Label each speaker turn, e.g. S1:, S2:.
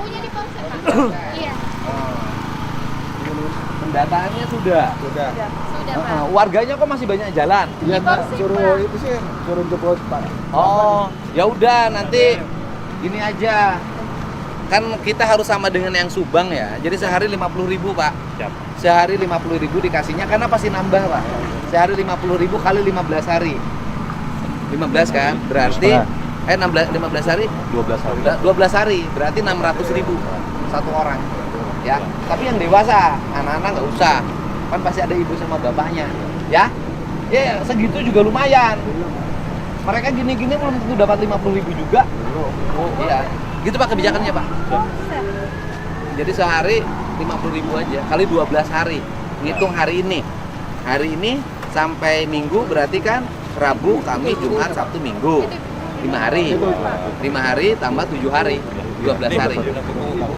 S1: punya di Polsek, Pak. Iya.
S2: Pendataannya sudah.
S1: Sudah, Pak.
S2: Warganya kok masih banyak jalan?
S1: Di Polsek,
S3: suruh
S1: Pak.
S3: itu sih, suruh jemput Pak.
S2: Oh, ya udah nanti gini aja. Kan kita harus sama dengan yang Subang ya. Jadi sehari 50.000, Pak.
S4: Siap.
S2: Sehari 50.000 dikasihnya karena pasti nambah, Pak. Sehari 50.000 kali 15 hari. 15 kan? Berarti 15 hari
S4: 12 hari.
S2: 12 hari berarti 600.000 satu orang ya. Tapi yang dewasa, anak-anak nggak usah, kan pasti ada ibu sama bapaknya ya. Ya segitu juga lumayan. Mereka gini-gini belum tentu dapat 50.000 juga. Oh iya, gitu Pak kebijakannya Pak. Jadi sehari 50.000 aja kali 12 hari. Ngitung hari ini sampai Minggu berarti kan Rabu, Kamis, Jumat, Sabtu, Minggu. 5 hari. 5 hari tambah 7 hari. 12 hari.